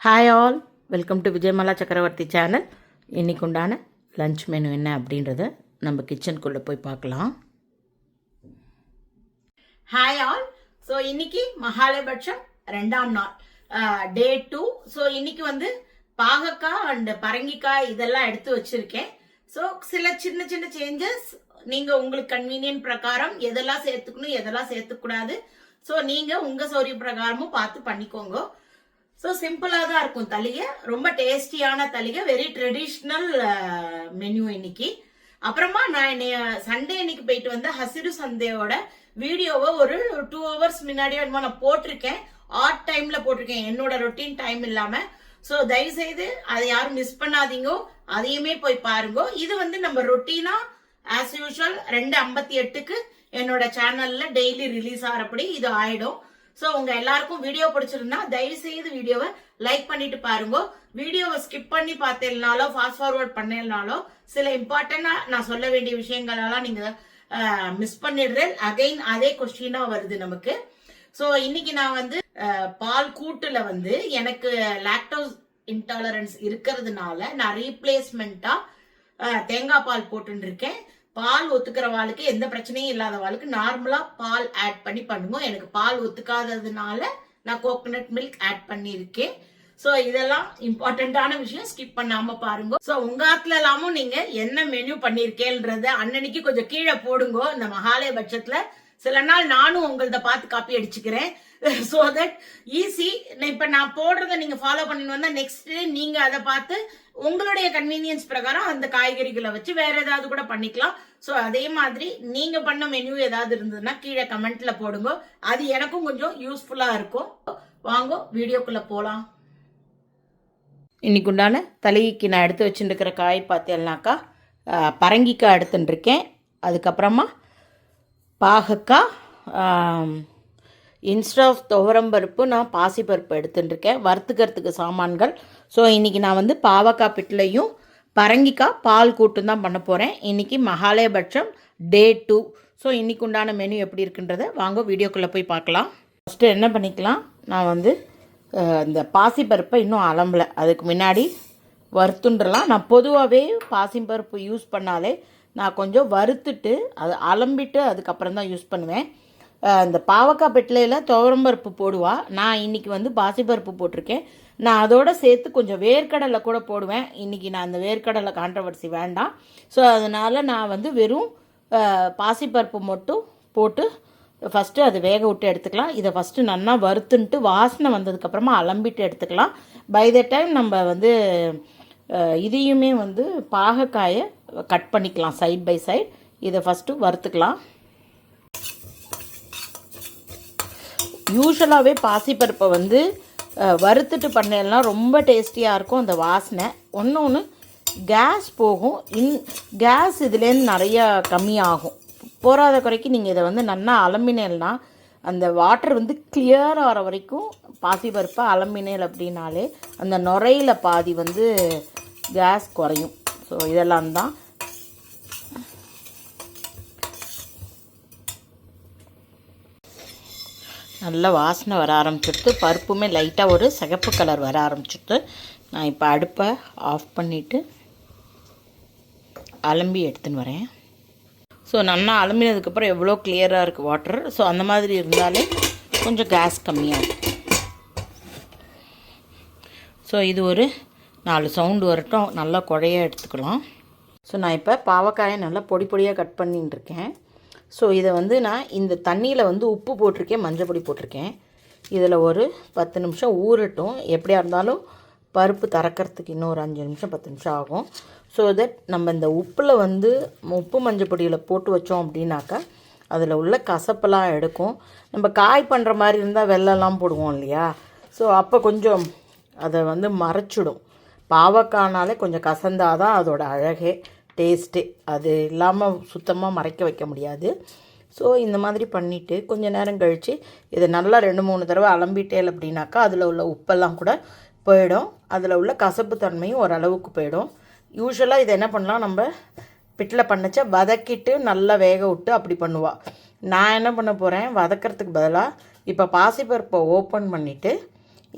Hi all, welcome to Vijayamala சக்கரவர்த்தி channel. இன்றைக்கு உண்டான லன்ச் மெனு என்ன அப்படின்றத நம்ம கிச்சனுக்குள்ளே போய் பார்க்கலாம். Hi all. ஸோ இன்னைக்கு மகாலயபட்சம் 2ஆம் நாள், டே 2. ஸோ இன்னைக்கு வந்து பாகக்காய் அண்ட் பரங்கிக்காய் இதெல்லாம் எடுத்து வச்சிருக்கேன். ஸோ சில சின்ன சின்ன சேஞ்சஸ் நீங்கள் உங்களுக்கு கன்வீனியன்ட் பிரகாரம் எதெல்லாம் சேர்த்துக்கணும் எதெல்லாம் சேர்த்துக்கூடாது, ஸோ நீங்கள் உங்கள் சௌரிய பிரகாரமும் பார்த்து பண்ணிக்கோங்க. ஸோ சிம்பிளாக தான் இருக்கும் தலிகை, ரொம்ப டேஸ்டியான தலிகை, வெரி ட்ரெடிஷ்னல் மெனு இன்னைக்கு. அப்புறமா நான் சண்டே இன்னைக்கு போயிட்டு வந்த ஹசிரு சந்தையோட வீடியோவை ஒரு 2 hours முன்னாடியே நான் போட்டிருக்கேன். ஆட் டைம்ல போட்டிருக்கேன், என்னோட ரொட்டீன் டைம் இல்லாம. ஸோ தயவு செய்து அதை யாரும் மிஸ் பண்ணாதீங்க, அதையுமே போய் பாருங்க. இது வந்து நம்ம ரொட்டீனா ஆஸ் யூஷுவல் 2:58க்கு என்னோட சேனல்ல டெய்லி ரிலீஸ் ஆகிறபடி இது ஆயிடும். ஸோ உங்க எல்லாருக்கும் வீடியோ பிடிச்சிருந்தா தயவு செய்து வீடியோவை லைக் பண்ணிட்டு பாருங்க. வீடியோவை ஸ்கிப் பண்ணி பார்த்தேன்னாலோ ஃபாஸ்ட் ஃபார்வர்ட் பண்ணேனாலோ சில இம்பார்ட்டண்டா நான் சொல்ல வேண்டிய விஷயங்களெல்லாம் நீங்க மிஸ் பண்ணிடுறேன். அகைன் அதே கொஸ்டினா வருது நமக்கு. ஸோ இன்னைக்கு நான் வந்து பால் கூட்டுல வந்து எனக்கு லாக்டோஸ் இன்டாலரன்ஸ் இருக்கிறதுனால நான் ரீப்ளேஸ்மெண்டா தேங்காய் பால் போட்டு இருக்கேன். பால் ஒத்துக்கிற வாளுக்கு எந்த பிரச்சனையும் இல்லாத வாளுக்கு நார்மலா பால் ஆட் பண்ணி பண்ணுங்க. எனக்கு பால் ஒத்துக்காததுனால நான் கோகோனட் மில்க் ஆட் பண்ணியிருக்கேன். ஸோ இதெல்லாம் இம்பார்ட்டன்டான விஷயம், ஸ்கிப் பண்ணாம பாருங்க. ஸோ உங்க ஆத்துல எல்லாமும் நீங்க என்ன மெனு பண்ணிருக்கேன்றத அன்னன்னைக்கு கொஞ்சம் கீழே போடுங்க. இந்த மகாலயபட்சத்துல சில நாள் நானும் உங்கள்த பார்த்து காப்பி அடிச்சுக்கிறேன். So that easy. இப்ப நான் போடுறத நீங்க ஃபாலோ பண்ணிட்டு வந்தா நெக்ஸ்ட் டே நீங்க அதை பார்த்து உங்களுடைய கன்வீனியன்ஸ் பிரகாரம் அந்த காய்கறிகளை வச்சு வேற ஏதாவது கூட பண்ணிக்கலாம். ஸோ அதே மாதிரி நீங்க பண்ண மெனு ஏதாவது இருந்ததுன்னா கீழே கமெண்ட்ல போடுங்க, அது எனக்கும் கொஞ்சம் யூஸ்ஃபுல்லா இருக்கும். வாங்க வீடியோக்குள்ள போலாம். இன்னைக்கு உண்டான தலைக்கு நான் எடுத்து வச்சுருக்கிற காய் பார்த்தேன்னாக்கா பரங்கிக்காய் எடுத்துட்டுருக்கேன். அதுக்கப்புறமா பாகக்காய், இன்ஸ்டா ஆஃப் துவரம்பருப்பு நான் பாசிப்பருப்பு எடுத்துட்டுருக்கேன். வறுத்துக்கிறதுக்கு சாமான்கள். ஸோ இன்றைக்கி நான் வந்து பாவக்காய் பிட்லையும் பரங்கிக்காய் பால் கூட்டும் தான் பண்ண போகிறேன். இன்றைக்கி மகாலயபட்சம் டே 2. ஸோ இன்றைக்கி உண்டான மெனு எப்படி இருக்குன்றதை வாங்க வீடியோக்குள்ளே போய் பார்க்கலாம். ஃபஸ்ட்டு என்ன பண்ணிக்கலாம், நான் வந்து இந்த பாசிப்பருப்பை இன்னும் அலம்பலை, அதுக்கு முன்னாடி வறுத்துன்றலாம். நான் பொதுவாகவே பாசிப்பருப்பு யூஸ் பண்ணாலே நான் கொஞ்சம் வறுத்துட்டு அதை அலம்பிட்டு அதுக்கப்புறம் தான் யூஸ் பண்ணுவேன். இந்த பாவக்காய் பெட்டிலையில் துவரம்பருப்பு போடுவா, நான் இன்றைக்கி வந்து பாசிப்பருப்பு போட்டிருக்கேன். நான் அதோடு சேர்த்து கொஞ்சம் வேர்க்கடலை கூட போடுவேன். இன்றைக்கி நான் அந்த வேர்க்கடலை கான்ட்ரவர்சி வேண்டாம். ஸோ அதனால் நான் வந்து வெறும் பாசிப்பருப்பு மட்டும் போட்டு ஃபஸ்ட்டு அதை வேக விட்டு எடுத்துக்கலாம். இதை ஃபஸ்ட்டு நல்லா வறுத்துன்ட்டு வாசனை வந்ததுக்கப்புறமா அலம்பிட்டு எடுத்துக்கலாம். பை த டைம் நம்ம வந்து இதையுமே வந்து பாகக்காயை கட் பண்ணிக்கலாம் சைட் பை சைட். இதை ஃபஸ்ட்டு வறுத்துக்கலாம். யூஸ்வலாகவே பாசிப்பருப்பை வந்து வறுத்துட்டு பண்ணேன்னா ரொம்ப டேஸ்டியாக இருக்கும் அந்த வாசனை. ஒன்று கேஸ் போகும், கேஸ் இதுலேருந்து நிறையா கம்மியாகும். போராத குறைக்கு நீங்கள் இதை வந்து நல்லா அலம்பினேல்னா அந்த வாட்டர் வந்து கிளியர் ஆகிற வரைக்கும் பாசிப்பருப்பை அலம்பினேல் அப்படின்னாலே அந்த நுரையில் பாதி வந்து கேஸ் குறையும். ஸோ இதெல்லாம் தான். நல்ல வாசனை வர ஆரம்பிச்சுட்டு பருப்புமே லைட்டாக ஒரு சிகப்பு கலர் வர ஆரம்பிச்சுட்டு நான் இப்போ அடுப்பை ஆஃப் பண்ணிவிட்டு அலம்பி எடுத்துன்னு வரேன். ஸோ நல்லா அலம்பினதுக்கப்புறம் எவ்வளோ கிளியராக இருக்குது வாட்டர். ஸோ அந்த மாதிரி இருந்தாலே கொஞ்சம் கேஸ் கம்மியாகும். ஸோ இது ஒரு 4 சவுண்டு வரட்டும், நல்லா குழையாக எடுத்துக்கலாம். ஸோ நான் இப்போ பாவக்காயை நல்லா பொடி பொடியாக கட் பண்ணிட்டு இருக்கேன். ஸோ இதை வந்து நான் இந்த தண்ணியில் வந்து உப்பு போட்டிருக்கேன், மஞ்சள் பொடி போட்டிருக்கேன். இதில் ஒரு 10 நிமிஷம் ஊறட்டும். எப்படியா இருந்தாலும் பருப்பு திறக்கிறதுக்கு இன்னும் ஒரு 5 நிமிஷம் 10 நிமிஷம் ஆகும். ஸோ தட் நம்ம இந்த உப்பில் வந்து உப்பு மஞ்சள் பொடியில் போட்டு வச்சோம் அப்படின்னாக்கா அதில் உள்ள கசப்பெல்லாம் எடுக்கும். நம்ம காய் பண்ணுற மாதிரி இருந்தால் வெல்லம்லாம் போடுவோம் இல்லையா, ஸோ அப்போ கொஞ்சம் அதை வந்து மறைச்சிடும். பாவக்காய்னாலே கொஞ்சம் கசந்தாதான் அதோட அழகே, டேஸ்ட்டு. அது இல்லாமல் சுத்தமாக மறைக்க வைக்க முடியாது. ஸோ இந்த மாதிரி பண்ணிவிட்டு கொஞ்சம் நேரம் கழித்து இதை நல்லா 2-3 தடவை அலம்பிட்டேல் அப்படின்னாக்கா அதில் உள்ள உப்பெல்லாம் கூட போயிடும், அதில் உள்ள கசப்பு தன்மையும் ஓரளவுக்கு போயிடும். யூஸ்வலாக இதை என்ன பண்ணலாம், நம்ம பிட்டில் பண்ணச்சா வதக்கிட்டு நல்லா வேக விட்டு அப்படி பண்ணுவாள். நான் என்ன பண்ண போகிறேன், வதக்கிறதுக்கு பதிலாக இப்போ பாசிப்பருப்பை ஓப்பன் பண்ணிவிட்டு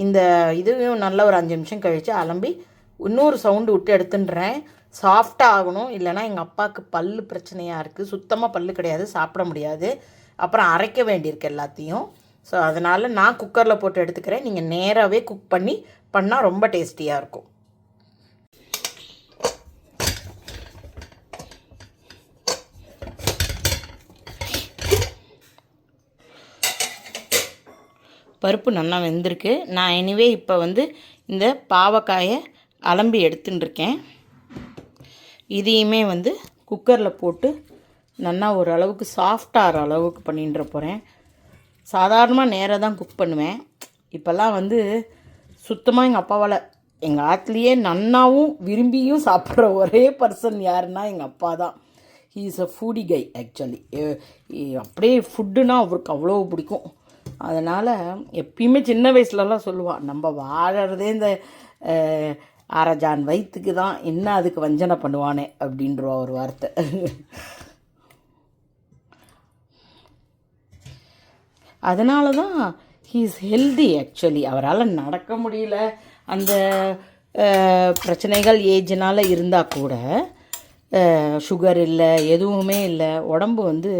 இந்த இதுவும் நல்ல ஒரு 5 நிமிஷம் கழித்து அலம்பி இன்னொரு சவுண்டு விட்டு எடுத்துன்றேன். சாஃப்டாக ஆகணும், இல்லைனா எங்கள் அப்பாவுக்கு பல் பிரச்சனையாக இருக்குது. சுத்தமாக பல் கிடையாது, சாப்பிட முடியாது. அப்புறம் அரைக்க வேண்டியிருக்கு எல்லாத்தையும். ஸோ அதனால் நான் குக்கரில் போட்டு எடுத்துக்கிறேன். நீங்கள் நேராகவே குக் பண்ணால் ரொம்ப டேஸ்டியாக இருக்கும். பருப்பு நல்லா வெந்திருக்கு. நான் எனிவே இப்போ வந்து இந்த பாவக்காயை அலம்பி எடுத்துட்டுருக்கேன். இதையுமே வந்து குக்கரில் போட்டு நல்லா ஓரளவுக்கு சாஃப்டாகிற அளவுக்கு பண்ணிட்டு போகிறேன். சாதாரணமாக நேராக தான் குக் பண்ணுவேன். இப்போல்லாம் வந்து சுத்தமாக எங்கள் அப்பாவால், எங்கள் ஆற்றுலேயே நன்னாவும் விரும்பியும் சாப்பிட்ற ஒரே பர்சன் யாருன்னா எங்கள் அப்பா தான். He is a ஃபூடி guy actually. அப்படியே ஃபுட்டுன்னா அவருக்கு அவ்வளோ பிடிக்கும். அதனால் எப்பயுமே சின்ன வயசுலலாம் சொல்லுவான், நம்ம வாழறதே இந்த அரஜான் வயிற்றுக்கு தான், என்ன அதுக்கு வஞ்சனை பண்ணுவானே அப்படின்றவா ஒரு வார்த்தை. அதனால தான் ஹீ இஸ் ஹெல்தி ஆக்சுவலி. அவரால் நடக்க முடியல, அந்த பிரச்சனைகள் ஏஜ்னால் இருந்தால் கூட, சுகர் இல்லை, எதுவுமே இல்லை, உடம்பு வந்து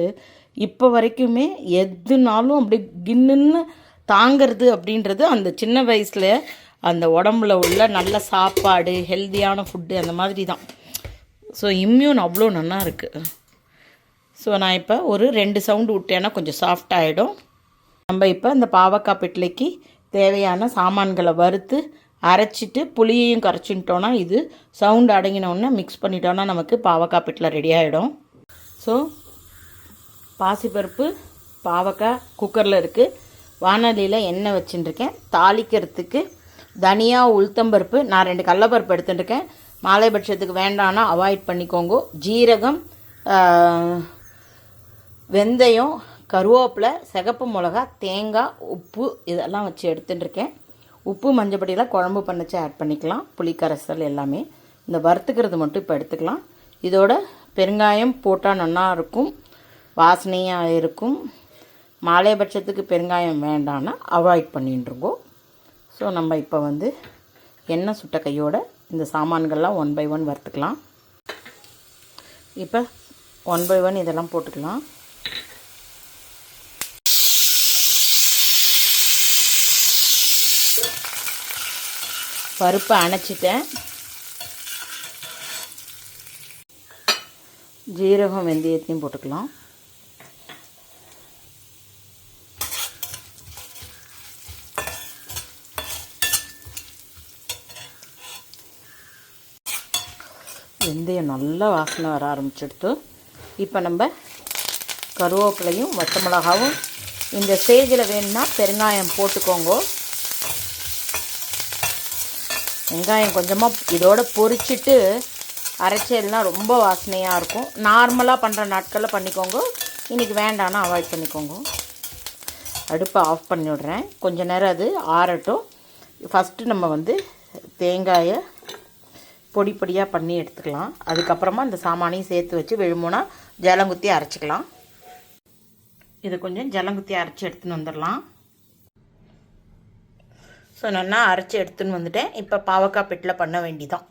இப்போ வரைக்குமே எதுனாலும் அப்படி கின்னுன்னு தாங்கிறது அப்படின்றது அந்த சின்ன வயசில் அந்த உடம்புல உள்ள நல்ல சாப்பாடு, ஹெல்த்தியான ஃபுட்டு அந்த மாதிரி தான். ஸோ இம்யூன் அவ்வளோ நல்லா இருக்குது. ஸோ நான் இப்போ ஒரு 2 சவுண்டு விட்டேன்னா கொஞ்சம் சாஃப்ட் ஆகிடும். நம்ம இப்போ இந்த பாவக்காய் பிட்லைக்கு தேவையான சாமான்களை வறுத்து அரைச்சிட்டு புளியையும் கரைச்சிட்டோன்னா, இது சவுண்டு அடங்கினோடனே மிக்ஸ் பண்ணிட்டோன்னா நமக்கு பாவக்காய் பிட்லை ரெடி ஆகிடும். ஸோ பாசிப்பருப்பு, பாவக்காய் குக்கரில் இருக்குது. வானலியில் எண்ணெய் வச்சுட்டுருக்கேன். தாளிக்கிறதுக்கு தனியா, உளுத்தம்பருப்பு, நான் 2 கடலைப்பருப்பு எடுத்துட்டுருக்கேன். மாலைபட்சத்துக்கு வேண்டான்னா அவாய்ட் பண்ணிக்கோங்க. ஜீரகம், வெந்தயம், கருவேப்பிலை, சிகப்பு மிளகா, தேங்காய், உப்பு இதெல்லாம் வச்சு எடுத்துட்டுருக்கேன். உப்பு மஞ்சப்பொடியெல்லாம் குழம்பு பண்ணச்சு ஆட் பண்ணிக்கலாம். புளிக்கரைசல் எல்லாமே. இந்த வறுத்துக்கிறது மட்டும் இப்போ எடுத்துக்கலாம். இதோட பெருங்காயம் போட்டால் நல்லா இருக்கும், வாசனையாக இருக்கும். மாலைபட்சத்துக்கு பெருங்காயம் வேண்டான்னா அவாய்ட் பண்ணிட்டுருக்கோம். ஸோ நம்ம இப்போ வந்து எண்ணெய் சுட்ட கையோட இந்த சாமான்கள்லாம் 1 by 1 வறுத்துக்கலாம். இப்போ 1 by 1 இதெல்லாம் போட்டுக்கலாம். பருப்பை அணைச்சிட்டேன். ஜீரகம், வெந்தயத்தையும் போட்டுக்கலாம். வெந்தயம் நல்லா வாசனை வர ஆரம்பிச்சிடுத்து. இப்போ நம்ம கருவேப்பிலையும் வத்த மிளகாவும், இந்த ஸ்டேஜில் வேணும்னா பெருங்காயம் போட்டுக்கோங்க. வெங்காயம் கொஞ்சமாக இதோட பொரிச்சிட்டு அரைச்சல்னா ரொம்ப வாசனையாக இருக்கும். நார்மலாக பண்ணுற நாட்களில் பண்ணிக்கோங்க, இன்றைக்கி வேண்டான்னா அவாய்ட் பண்ணிக்கோங்க. அடுப்பை ஆஃப் பண்ணி விடுறேன். கொஞ்ச நேரம் அது ஆறட்டும். ஃபஸ்ட்டு நம்ம வந்து தேங்காயை பொடி பொடியாக பண்ணி எடுத்துக்கலாம். அதுக்கப்புறமா இந்த சாமானையும் சேர்த்து வச்சு விழுமுனா ஜலங்குத்தி அரைச்சிக்கலாம். இதை கொஞ்சம் ஜலங்குத்தி அரைச்சி எடுத்துன்னு வந்துடலாம். ஸோ நல்லா அரைச்சி எடுத்துன்னு வந்துட்டேன். இப்போ பாவக்காய் பிட்டில் பண்ண வேண்டிதான்.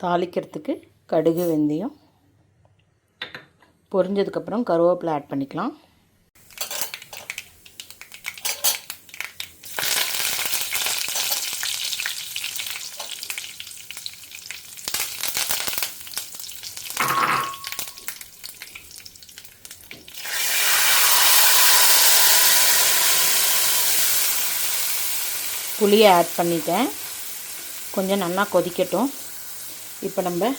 தாளிக்கிறதுக்கு கடுகு, வெந்தயம் பொரிஞ்சதுக்கப்புறம் கருவேப்பிலை ஆட் பண்ணிக்கலாம். புளியை ஆட் பண்ணிட்டேன். கொஞ்சம் நல்லா கொதிக்கட்டும். இப்போ நம்ம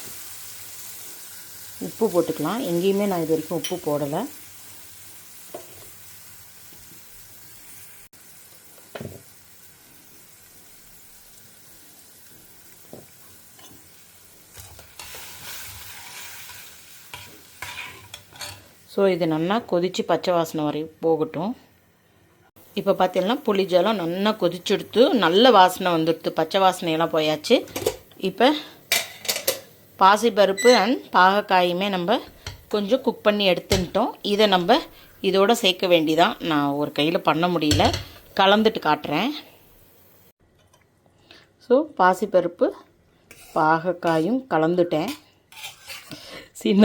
உப்பு போட்டுக்கலாம். எங்கேயுமே நான் இது வரைக்கும் உப்பு போடலை. ஸோ இது நல்லா கொதித்து பச்சை வாசனை வரை போகட்டும். இப்போ பார்த்தீங்கன்னா புளி ஜலம் நல்லா கொதிச்செடுத்து நல்ல வாசனை வந்துடுது, பச்சை வாசனையெல்லாம் போயாச்சு. இப்போ பாசிப்பருப்பு அண்ட் பாகக்காயுமே நம்ம கொஞ்சம் குக் பண்ணி எடுத்துட்டோம். இதை நம்ம இதோடு சேர்க்க வேண்டிதான். நான் ஒரு கையில் பண்ண முடியல, கலந்துட்டு காட்டுறேன். ஸோ பாசிப்பருப்பு பாகக்காயும் கலந்துட்டேன்.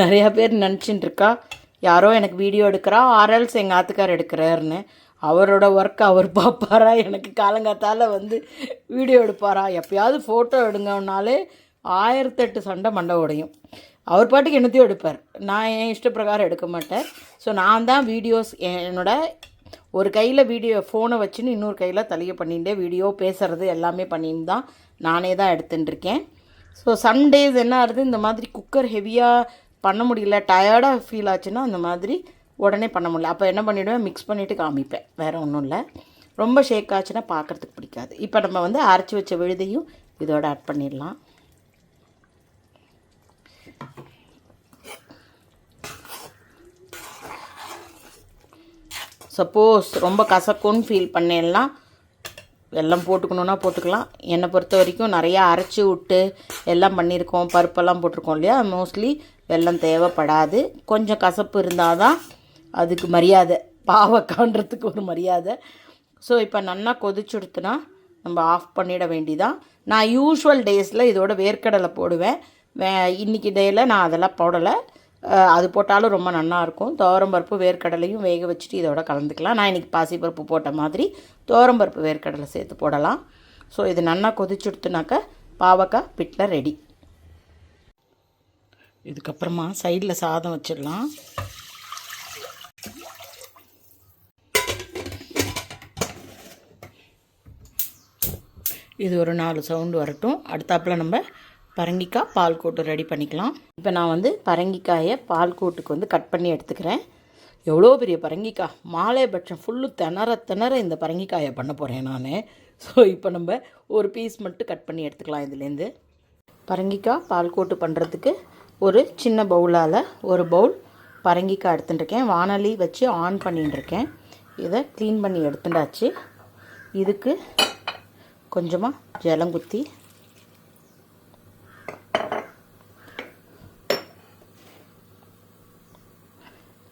நிறையா பேர் நினச்சிட்டு இருக்கா யாரோ எனக்கு வீடியோ எடுக்கிறா ஆர்எல்ஸ் எங்கள் ஆத்துக்கார் எடுக்கிறாருன்னு. அவரோட ஒர்க் அவர் பார்ப்பாரா, எனக்கு காலங்காத்தால் வந்து வீடியோ எடுப்பாரா? எப்போயாவது ஃபோட்டோ எடுங்கன்னாலே 1008 சண்டை மண்டை உடையும். அவர் பாட்டுக்கு என்னத்தையும் எடுப்பார், நான் என் இஷ்ட பிரகாரம் எடுக்க மாட்டேன். ஸோ நான் தான் வீடியோஸ் என்னோட ஒரு கையில் வீடியோ ஃபோனை வச்சுன்னு இன்னொரு கையில் தலையை பண்ணிட்டு வீடியோ பேசுகிறது எல்லாமே பண்ணின்னு தான் நானே தான் எடுத்துட்டுருக்கேன். ஸோ சண்டேஸ் என்ன ஆகுது, இந்த மாதிரி குக்கர் ஹெவியாக பண்ண முடியல, டயர்டாக ஃபீல் ஆச்சுன்னா அந்த மாதிரி உடனே பண்ண முடியல. அப்போ என்ன பண்ணிவிடுவேன், மிக்ஸ் பண்ணிவிட்டு காமிப்பேன், வேறு ஒன்றும் இல்லை. ரொம்ப ஷேக் ஆச்சுன்னா பார்க்குறதுக்கு பிடிக்காது. இப்போ நம்ம வந்து அரைச்சி வச்ச விழுதையும் இதோட ஆட் பண்ணிடலாம். சப்போஸ் ரொம்ப கசக்கும்னு ஃபீல் பண்ணேன்னா வெல்லம் போட்டுக்கணுன்னா போட்டுக்கலாம். என்னை பொறுத்த வரைக்கும் நிறையா அரைச்சி விட்டு எல்லாம் பண்ணியிருக்கோம், பருப்பெல்லாம் போட்டிருக்கோம் இல்லையா, மோஸ்ட்லி வெல்லம் தேவைப்படாது. கொஞ்சம் கசப்பு இருந்தால் தான் அதுக்கு மரியாதை, பாவக்கான்றதுக்கு ஒரு மரியாதை. ஸோ இப்போ நல்லா கொதிச்சுடுத்துனா நம்ம ஆஃப் பண்ணிட வேண்டிதான். நான் யூஷுவல் டேஸில் இதோட வேர்க்கடலை போடுவேன். இன்றைக்கி டேயில் நான் அதெல்லாம் போடலை. அது போட்டாலும் ரொம்ப நல்லாயிருக்கும். துவரம்பருப்பு வேர்க்கடலையும் வேக வச்சுட்டு இதோட கலந்துக்கலாம். நான் இன்றைக்கி பாசிப்பருப்பு போட்ட மாதிரி துவரம்பருப்பு வேர்க்கடலை சேர்த்து போடலாம். ஸோ இது நல்லா கொதிச்சுடுத்துனாக்க பாவக்காய் பிட்ல ரெடி. இதுக்கப்புறமா சைடில் சாதம் வச்சிடலாம். இது ஒரு 4 சவுண்டு வரட்டும். அடுத்தாப்பில் நம்ம பரங்கிக்காய் பால் கூட்டு ரெடி பண்ணிக்கலாம். இப்போ நான் வந்து பரங்கிக்காயை பால் கூட்டுக்கு வந்து கட் பண்ணி எடுத்துக்கிறேன். எவ்வளோ பெரிய பரங்கிக்காய், மாலைபட்சம் ஃபுல்லு திணற இந்த பரங்கிக்காயை பண்ண போகிறேன் நான். ஸோ இப்போ நம்ம ஒரு பீஸ் மட்டும் கட் பண்ணி எடுத்துக்கலாம். இதுலேருந்து பரங்கிக்காய் பால் கூட்டு பண்ணுறதுக்கு ஒரு சின்ன பவுலால் ஒரு பவுல் பரங்கிக்காய் எடுத்துட்டுருக்கேன். வானலி வச்சு ஆன் பண்ணிட்டுருக்கேன். இதை க்ளீன் பண்ணி எடுத்துட்டாச்சு. இதுக்கு கொஞ்சமாக ஜலங்குத்தி,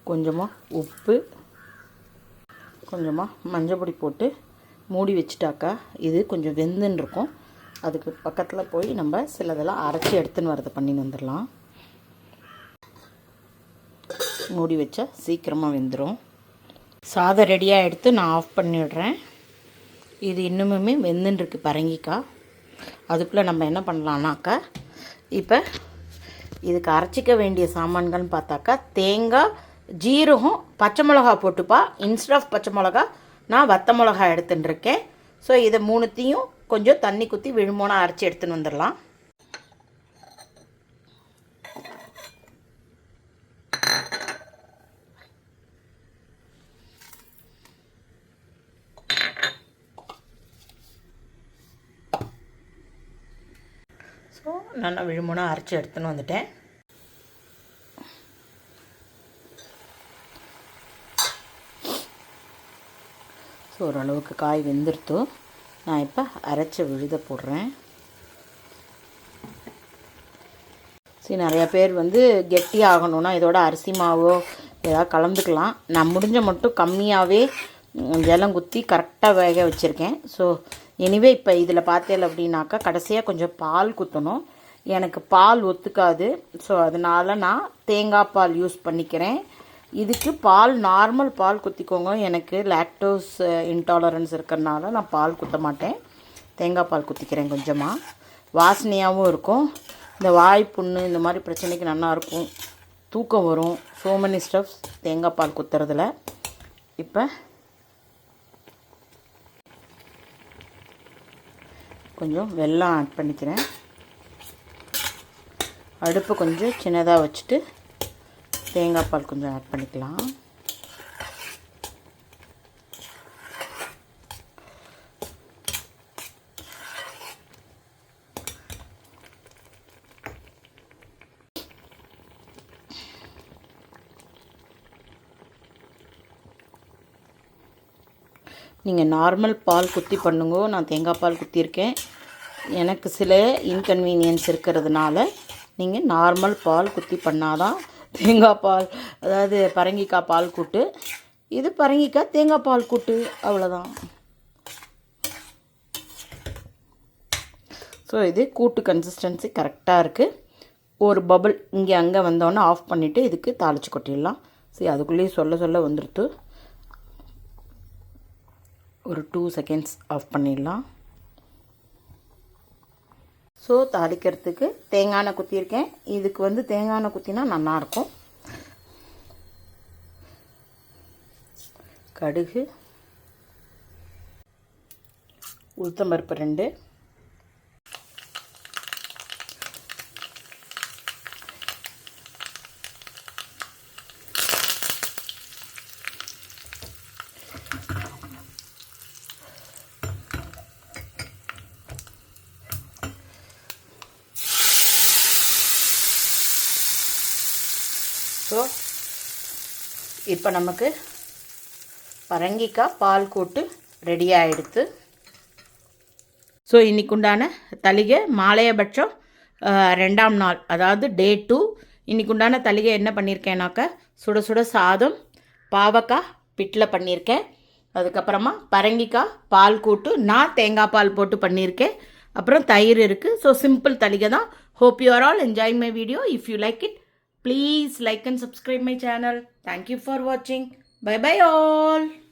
கொஞ்சமாக உப்பு, கொஞ்சமாக மஞ்சள் பொடி போட்டு மூடி வச்சுட்டாக்கா இது கொஞ்சம் வெந்துன்னு இருக்கும். அதுக்கு பக்கத்தில் போய் நம்ம சிலதெல்லாம் அரைச்சி எடுத்துன்னு வரதை பண்ணின்னு வந்துடலாம். மூடி வச்சா சீக்கிரமாக வெந்துடும். சாதம் ரெடியாக எடுத்து நான் ஆஃப் பண்ணிவிடுறேன். இது இன்னுமே வெந்துன்னு பரங்கிக்காய். அதுக்குள்ளே நம்ம என்ன பண்ணலான்னாக்கா, இப்போ இதுக்கு அரைச்சிக்க வேண்டிய சாமான்கள்னு பார்த்தாக்கா தேங்காய், ஜீரகம், பச்சை மிளகா போட்டுப்பா. இன்ஸ்டெட் ஆஃப் பச்சை மிளகா நான் வத்த மிளகா எடுத்துட்டுருக்கேன். ஸோ இதை மூணுத்தையும் கொஞ்சம் தண்ணி குத்தி விழுமோனா அரைச்சி எடுத்துன்னு வந்துடலாம். ஸோ நல்லா விழுமோனா அரைச்சி எடுத்துன்னு வந்துட்டேன். ஸோ ஓரளவுக்கு காய் வெந்துருத்தோ. நான் இப்போ அரைச்ச விழுத போடுறேன். சரி, நிறையா பேர் வந்து கெட்டி ஆகணும்னா இதோட அரிசி மாவோ ஏதாவது கலந்துக்கலாம். நான் முடிஞ்ச மட்டும் கம்மியாகவே ஜலம் குத்தி கரெக்டாக வேக வச்சுருக்கேன். ஸோ எனிவே இப்போ இதில் பார்த்தேன் அப்படின்னாக்கா கடைசியாக கொஞ்சம் பால் குத்தணும். எனக்கு பால் ஒத்துக்காது. ஸோ அதனால் நான் தேங்காய் பால் யூஸ் பண்ணிக்கிறேன். இதுக்கு பால் நார்மல் பால் குத்திக்கோங்க. எனக்கு லாக்டோஸ் இன்டாலரன்ஸ் இருக்கிறனால நான் பால் குத்த மாட்டேன், தேங்காய் பால் குத்திக்கிறேன். கொஞ்சமாக வாசனையாகவும் இருக்கும். இந்த வாய்ப்புண்ணு இந்த மாதிரி பிரச்சனைக்கு நல்லாயிருக்கும், தூக்கம் வரும். ஸோ மெனி ஸ்டப்ஸ் தேங்காய் பால் குத்துறதுல. இப்போ கொஞ்சம் வெல்லம் ஆட் பண்ணிக்கிறேன். அடுப்பு கொஞ்சம் சின்னதாக வச்சுட்டு தேங்காய் பால் கொஞ்சம் ஆட் பண்ணிக்கலாம். நீங்கள் நார்மல் பால் குத்தி பண்ணுங்க. நான் தேங்காய் பால் குத்தியிருக்கேன். எனக்கு சில இன்கன்வீனியன்ஸ் இருக்கிறதுனால நீங்கள் நார்மல் பால் குத்தி பண்ணாதான் தேங்காய் பால், அதாவது பரங்கிக்காய் பால் கூட்டு. இது பரங்கிக்காய் தேங்காய் பால் கூட்டு, அவ்வளோதான். ஸோ இது கூட்டு கன்சிஸ்டன்சி கரெக்டாக இருக்குது. ஒரு பபுள் இங்கே அங்கே வந்தோன்னே ஆஃப் பண்ணிவிட்டு இதுக்கு தாளித்து கொட்டிடலாம். சரி, அதுக்குள்ளேயே சொல்ல வந்துடுத்து. ஒரு 2 செகண்ட்ஸ் ஆஃப் பண்ணிடலாம். ஸோ தாளிக்கிறதுக்கு தேங்காய் எண்ணெய் குத்தியிருக்கேன். இதுக்கு வந்து தேங்காய் எண்ணெய் குத்தினா நல்லாயிருக்கும். கடுகு, உளுத்தம்பருப்பு 2, ஸோ இப்போ நமக்கு பரங்கிக்காய் பால் கூட்டு ரெடி ஆகிடுது. ஸோ இன்றைக்கு உண்டான தளிகை மாலையபட்சம் 2ஆம் நாள், அதாவது டே 2. இன்றைக்கு உண்டான தளிகை என்ன பண்ணியிருக்கேனாக்கா, சுட சுட சாதம், பாவக்காய் பிட்டில் பண்ணியிருக்கேன். அதுக்கப்புறமா பரங்கிக்காய் பால் கூட்டு நான் தேங்காய் பால் போட்டு பண்ணியிருக்கேன். அப்புறம் தயிர் இருக்குது. ஸோ சிம்பிள் தளிகை தான். Hope you are all enjoying my video. If you like it, please like and subscribe my channel. Thank you for watching. Bye bye all.